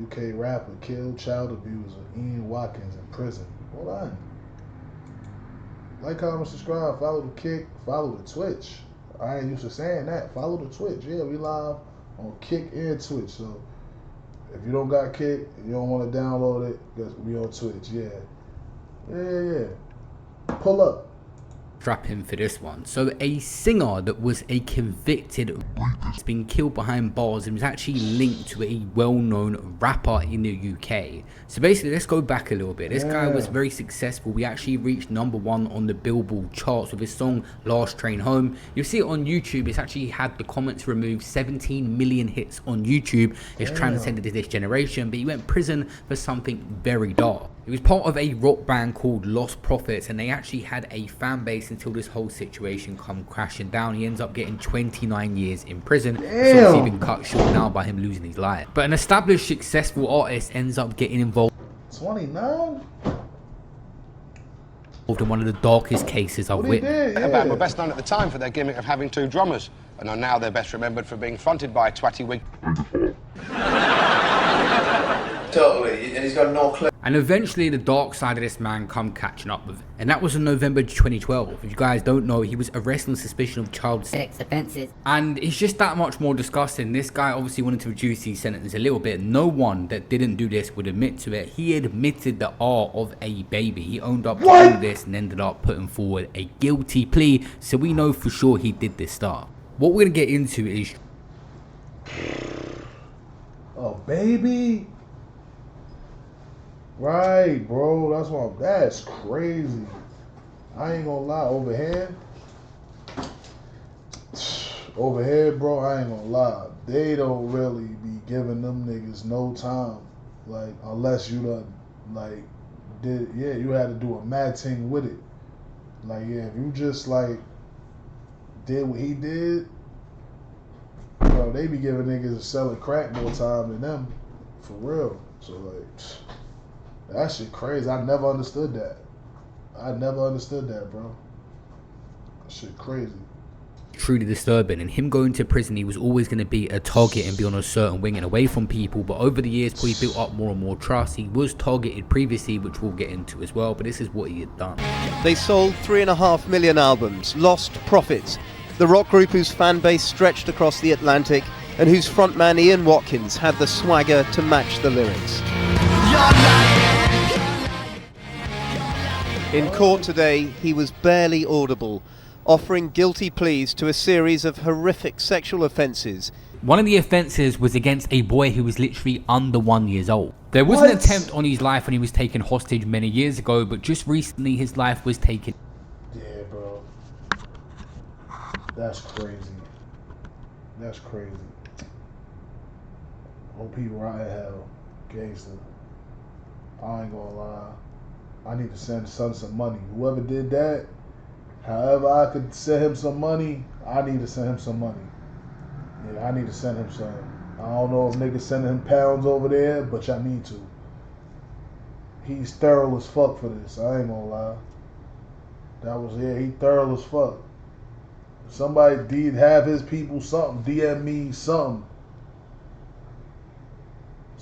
UK rapper killed child abuser Ian Watkins in prison. Hold on. Like, comment, subscribe, follow the Kick, follow the Twitch. I ain't used to saying that. Follow the Twitch. Yeah, we live on Kick and Twitch. So if you don't got Kick, you don't want to download it, because we on Twitch. Yeah. Pull up. Strap in for this one. So a singer that was a convicted has been killed behind bars and was actually linked to a well-known rapper in the UK. So basically, let's go back a little bit. This guy was very successful. We actually reached #1 on the Billboard charts with his song Last Train Home. You'll see it on YouTube. It's actually had the comments removed, 17 million hits on YouTube. It's transcended to this generation, but he went to prison for something very dark. He was part of a rock band called Lost Prophets, and they actually had a fan base until this whole situation come crashing down. He ends up getting 29 years in prison. It's obviously been cut short now by him losing his life. But an established successful artist ends up getting involved 29? in one of the darkest cases I've witnessed. The band were best known at the time for their gimmick of having 2 drummers, and are now they're best remembered for being fronted by a twatty wig. Totally, and he's got no clue. And eventually the dark side of this man come catching up with him. And that was in November 2012. If you guys don't know, he was arrested on suspicion of child sex offences. And it's just that much more disgusting. This guy obviously wanted to reduce his sentence a little bit. No one that didn't do this would admit to it. He admitted the art of a baby. He owned up to all this and ended up putting forward a guilty plea. So we know for sure he did this stuff. What we're going to get into is... Oh, baby? Right, bro. That's crazy. I ain't gonna lie. Over here, bro, I ain't gonna lie. They don't really be giving them niggas no time. Like, unless you done, like, you had to do a mad thing with it. Like, if you just, like, did what he did, bro, they be giving niggas selling crack more time than them. For real. So, like... That shit crazy. I never understood that. Bro. That shit crazy. Truly disturbing, and him going to prison, he was always going to be a target and be on a certain wing and away from people. But over the years, he built up more and more trust. He was targeted previously, which we'll get into as well, but this is what he had done. They sold 3.5 million albums, Lost Prophets, the rock group whose fan base stretched across the Atlantic and whose frontman Ian Watkins had the swagger to match the lyrics. In court today, he was barely audible, offering guilty pleas to a series of horrific sexual offences. One of the offences was against a boy who was literally under 1 year old. There was an attempt on his life when he was taken hostage many years ago, but just recently his life was taken. Yeah, bro. That's crazy. That's crazy. Hope he right hell. Gangster. I ain't gonna lie. I need to send son some money. Whoever did that, however I could send him some money, I need to send him some money. Yeah, I need to send him some. I don't know if niggas sending him pounds over there, but y'all need to. He's thorough as fuck for this. I ain't gonna lie. He thorough as fuck. Somebody did have his people something, DM me something.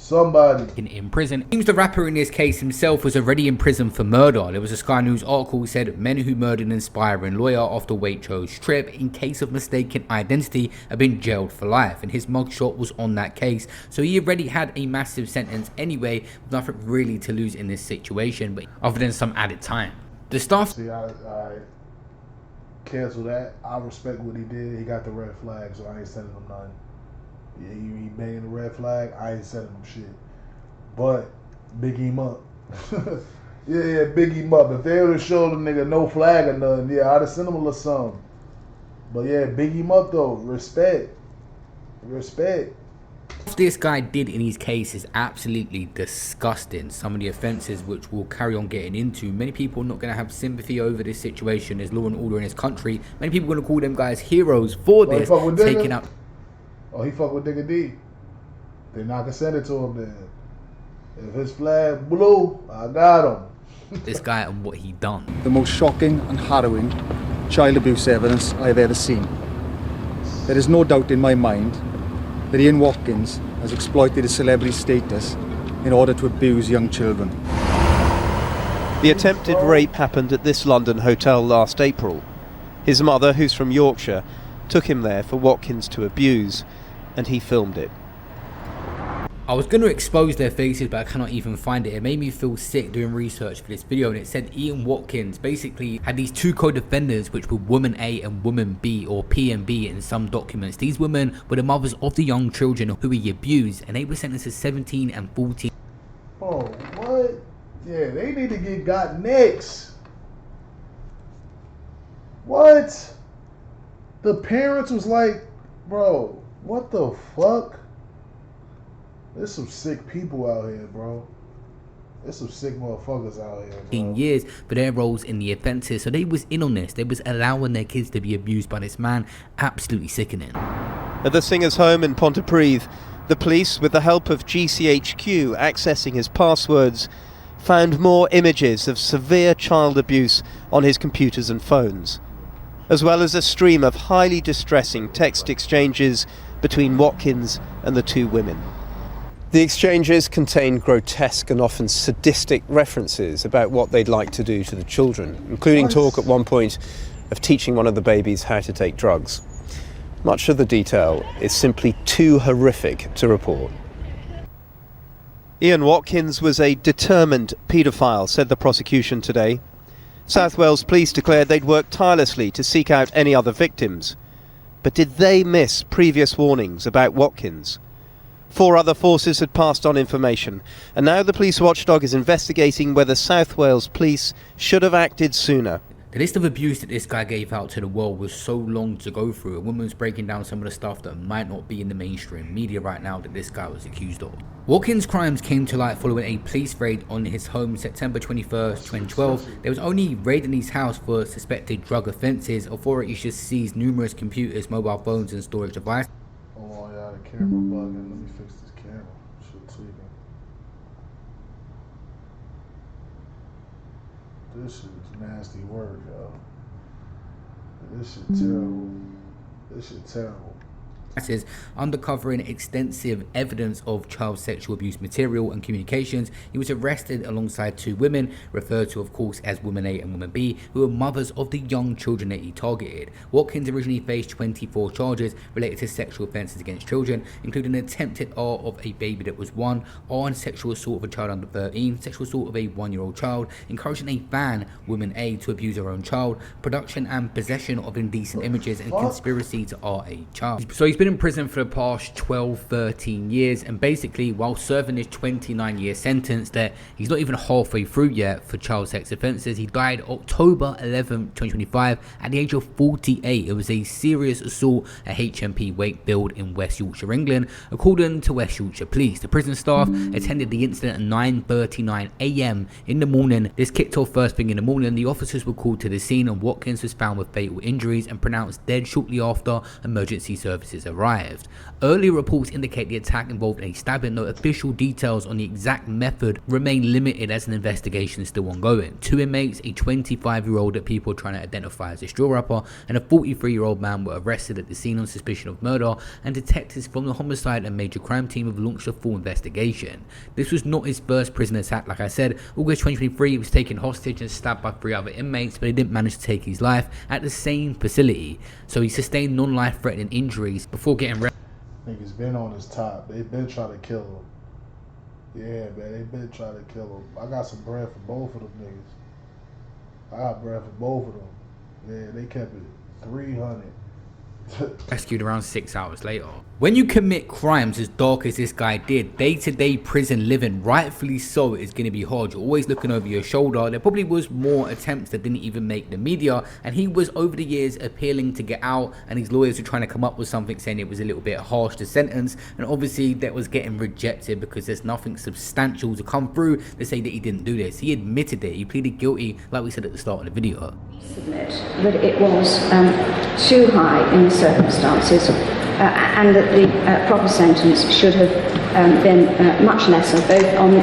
Somebody in prison. It seems the rapper in this case himself was already in prison for murder. There was a Sky News article that said men who murdered an inspiring lawyer after Waitrose trip in case of mistaken identity have been jailed for life, and his mugshot was on that case. So he already had a massive sentence anyway, with nothing really to lose in this situation, but other than some added time. The stuff. See, I cancel that. I respect what he did. He got the red flag, so I ain't sending him nothing. Yeah, he banging the red flag, I ain't sending him shit. But, big him up. yeah, big him up. If they would have showed the nigga no flag or nothing, yeah, I'd have sent him a little something. But yeah, big him up though. Respect. What this guy did in his case is absolutely disgusting. Some of the offences which we'll carry on getting into, many people are not going to have sympathy over this situation. There's law and order in this country. Many people are going to call them guys heroes for this, taking out... Oh, he fuck with Digga D. Then I can send it to him then. If his flag blue, I got him. This guy and what he done. The most shocking and harrowing child abuse evidence I've ever seen. There is no doubt in my mind that Ian Watkins has has exploited his celebrity status in order to abuse young children. The attempted rape happened at this London hotel last April. His mother, who's from Yorkshire, took him there for Watkins to abuse, and he filmed it. I was going to expose their faces, but I cannot even find it. It made me feel sick doing research for this video, and it said Ian Watkins basically had these two co-defendants, which were woman A and woman B, or P and B in some documents. These women were the mothers of the young children who he abused, and they were sentenced to 17 and 14. Oh, what? Yeah, they need to get got next. What? The parents was like, bro, what the fuck? There's some sick people out here, bro. There's some sick motherfuckers out here, bro. Years for their roles in the offences, so they was in on this. They was allowing their kids to be abused by this man. Absolutely sickening. At the singer's home in Pontypridd, the police, with the help of GCHQ accessing his passwords, found more images of severe child abuse on his computers and phones, as well as a stream of highly distressing text exchanges between Watkins and the two women. The exchanges contained grotesque and often sadistic references about what they'd like to do to the children, including talk at one point of teaching one of the babies how to take drugs. Much of the detail is simply too horrific to report. Ian Watkins was a determined paedophile, said the prosecution today. South Wales police declared they'd worked tirelessly to seek out any other victims. But did they miss previous warnings about Watkins? 4 other forces had passed on information, and now the police watchdog is investigating whether South Wales police should have acted sooner. The list of abuse that this guy gave out to the world was so long to go through. A woman's breaking down some of the stuff that might not be in the mainstream media right now that this guy was accused of. Watkins' crimes came to light following a police raid on his home September 21st, 2012. There was only raid in his house for suspected drug offences. Authorities just seized numerous computers, mobile phones and storage devices. Hold on, y'all, the camera bugging. Let me fix this camera. Shit tweaking. This shit is nasty work, yo. This shit terrible. This shit terrible. Uncovering extensive evidence of child sexual abuse material and communications. He was arrested alongside 2 women, referred to of course as woman A and woman B, who were mothers of the young children that he targeted. Watkins originally faced 24 charges related to sexual offences against children, including attempted R of a baby that was 1, on sexual assault of a child under 13, sexual assault of a 1-year-old child, encouraging a fan, woman A, to abuse her own child, production and possession of indecent images, and conspiracy to R a child. So he's been in prison for the past 12-13 years, and basically while serving his 29-year sentence that he's not even halfway through yet for child sex offences, he died October 11, 2025 at the age of 48. It was a serious assault at HMP Wakefield in West Yorkshire, England. According to West Yorkshire Police, the prison staff attended the incident at 9:39 AM in the morning. This kicked off first thing in the morning. The officers were called to the scene, and Watkins was found with fatal injuries and pronounced dead shortly after emergency services arrived. Earlier reports indicate the attack involved a stabbing, though official details on the exact method remain limited as an investigation is still ongoing. 2 inmates, a 25-year-old that people are trying to identify as a straw rapper, and a 43-year-old man were arrested at the scene on suspicion of murder, and detectives from the homicide and major crime team have launched a full investigation. This was not his first prison attack. Like I said, August 2023 he was taken hostage and stabbed by 3 other inmates, but he didn't manage to take his life at the same facility. So he sustained non-life threatening injuries before getting Niggas been on his top. They been trying to kill him. Yeah, man, they been trying to kill him. I got some bread for both of them niggas. I got bread for both of them. Yeah, they kept it 300. rescued around 6 hours later. When you commit crimes as dark as this guy did, day-to-day prison living, rightfully so, is going to be hard. You're always looking over your shoulder. There probably was more attempts that didn't even make the media, and he was over the years appealing to get out, and his lawyers were trying to come up with something saying it was a little bit harsh to sentence, and obviously that was getting rejected because there's nothing substantial to come through to say that he didn't do this. He admitted it. He pleaded guilty, like we said at the start of the video. Submit that it was too high in the circumstances, and that the proper sentence should have been much lesser, both on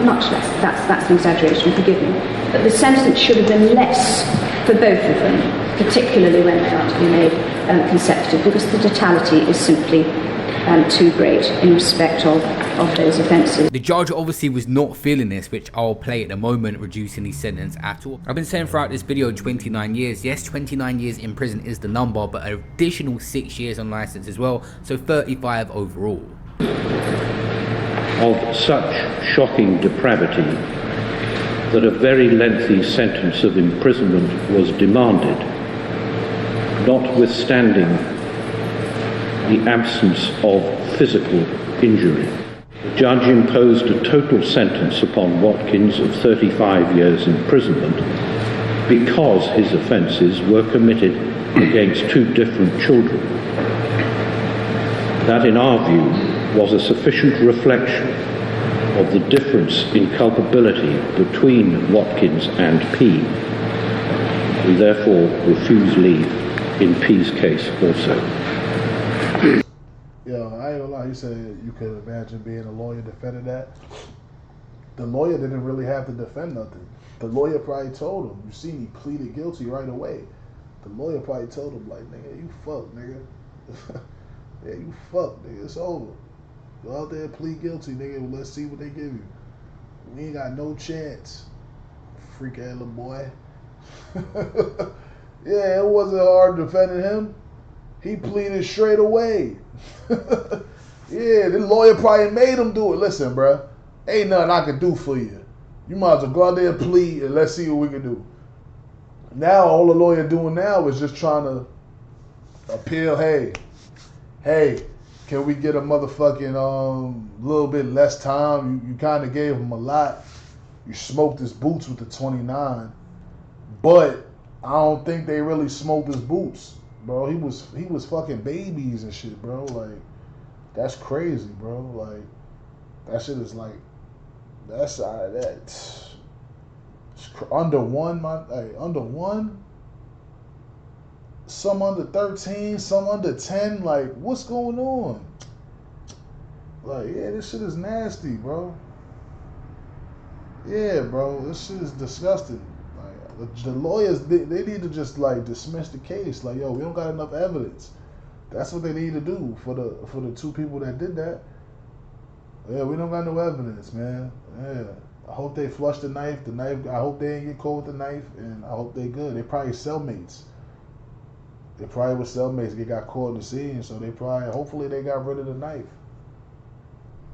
much less. That's an exaggeration, forgive me. But the sentence should have been less for both of them, particularly when they are to be made consecutive, because the totality is simply too great in respect of those offences. The judge obviously was not feeling this, which I'll play at the moment, reducing his sentence at all. I've been saying throughout this video 29 years. Yes, 29 years in prison is the number, but an additional 6 years on license as well, so 35 overall. Of such shocking depravity that a very lengthy sentence of imprisonment was demanded, notwithstanding the absence of physical injury. The judge imposed a total sentence upon Watkins of 35 years imprisonment because his offences were committed against two different children. That, in our view, was a sufficient reflection of the difference in culpability between Watkins and P. We therefore refuse leave in P's case also. Yo, I ain't gonna lie, you said you could imagine being a lawyer defending that. The lawyer didn't really have to defend nothing. The lawyer probably told him, you see, he pleaded guilty right away. The lawyer probably told him, like, nigga, you fuck, nigga. Yeah, you fuck, nigga, it's over. Go out there and plead guilty, nigga, let's see what they give you. We ain't got no chance. Freak ass little boy. Yeah, it wasn't hard defending him. He pleaded straight away. Yeah, the lawyer probably made him do it. Listen, bruh, ain't nothing I can do for you. You might as well go out there and plead and let's see what we can do. Now, all the lawyer doing now is just trying to appeal, hey, can we get a motherfucking little bit less time? You kind of gave him a lot. You smoked his boots with the 29. But I don't think they really smoked his boots, bro. He was fucking babies and shit, bro. Like, that's crazy, bro. Like, that shit is like, that's under one, under one. Some under 13, some under 10. Like, what's going on? Like, yeah, this shit is nasty, bro. Yeah, bro, this shit is disgusting. Like, the lawyers, they need to just, like, dismiss the case. Like, yo, we don't got enough evidence. That's what they need to do for the two people that did that. Yeah, we don't got no evidence, man. Yeah. I hope they flushed the knife. I hope they didn't get caught with the knife, and I hope they good. They probably cellmates. They probably were cellmates. They got caught in the scene, so hopefully they got rid of the knife.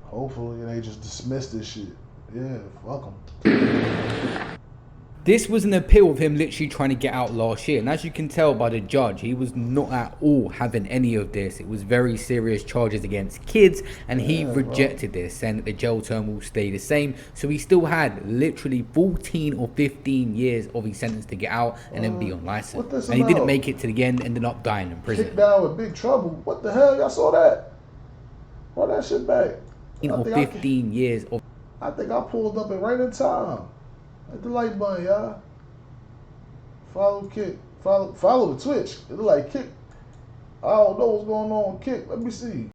Hopefully they just dismissed this shit. Yeah, fuck them. This was an appeal of him literally trying to get out last year, and as you can tell by the judge, he was not at all having any of this. It was very serious charges against kids, and he rejected this, saying that the jail term will stay the same. So he still had literally 14 or 15 years of his sentence to get out and then be on license. And he didn't make it to the end, ended up dying in prison. Kicked down with big trouble. What the hell? Y'all saw that? Run that shit back. 15 years of... I think I pulled up it right in time. Hit the like button, y'all. Follow Kick. Follow the Twitch. It look like Kick. I don't know what's going on with Kick. Let me see.